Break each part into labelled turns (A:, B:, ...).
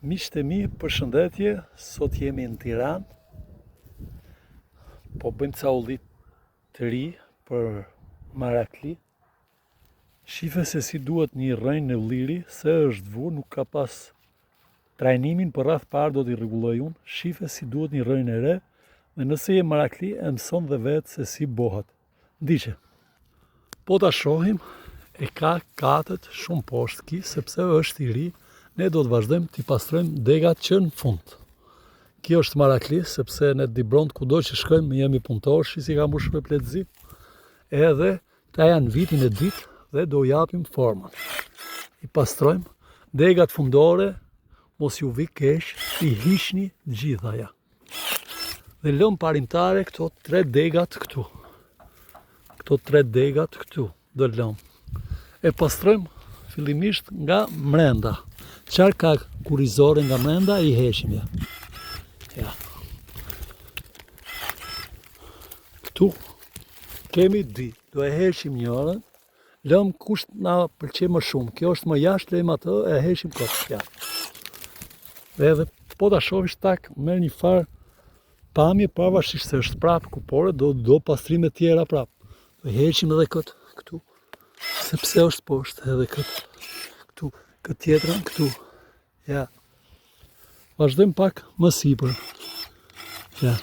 A: Miqtë e mi, përshëndetje, sot jemi në Tiranë, po bëjmë ca udhëtim të ri për Marakli. Shife se si duhet një rrënjë në vlliri, se është vu, nuk ka pas trajnimin, për rreth parë do t'i rregulloj unë. Shife si duhet një rrënjë e re, dhe nëse je Marakli, e mëson dhe vetë se si bëhet. Ndiqe, po ta shohim, e ka katët shumë poshtë ki, sepse është i ri. Ne do të vazhdojmë t'i pastrojmë degat që në fund. Kjo është Marakli, sepse ne Dibront kudo që shkojmë jemi punëtorë, si ka mbushur me pletëzi. Edhe ta janë vitin e ditë dhe do japim formën. I pastrojmë degat fundore, mos ju vi keq, i hiqni gjitha ja. Dhe lëm parimtare këto 3 degat këtu. Këto 3 degat këtu do lëm. E pastrojmë fillimisht nga mrenda. Qarë ka kurizore nga mrenda, i heqim ja. Ja. Këtu kemi 2, do e heqim njërën, lëm kusht na pëlqej më shumë. Kjo është më jashtë, lëm atë, e heqim këtë. Ja. Dhe edhe po ta shohësh tak, merr një farë pamje, pavarësisht se është prapë kupore, do pastrime tjera prapë. Do heqim edhe këtë këtu, sepse është poshtë edhe këtë këtu. Këtë tjetrën këtu. Ja. Vazhdojmë pak më sipër. Ja.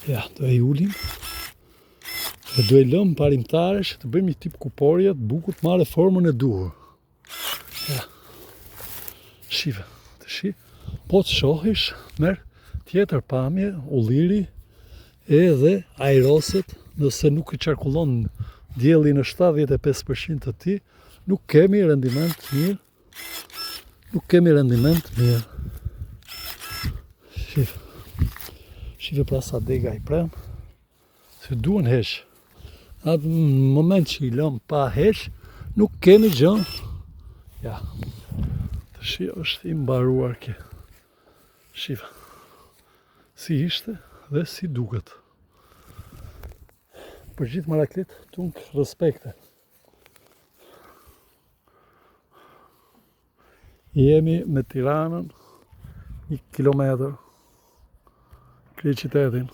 A: Ja, do e ulim. Dhe do e lëmë parimtare që të bëjmë një tip kuporje të bukur të marrë formën e duhur. Ja. Shive. Të shi. Po të shohish, merr tjetër pamje, ulliri, edhe ajroset, nëse nuk i qarkullon dielli në 75% të ti, nuk kemi rendiment mirë. Nuk kemi rendiment mirë. Shive pra sa dega i prem, se duen heq. Atë në moment që i lëm pa heq, nuk kemi gjë. Ja. Të shi është i mbaruar kje. Shive. Si ishte dhe si duket. Për gjithë Maraklit, tunk respekte. Jemi me Tiranën 1 kilometër krye qytetin.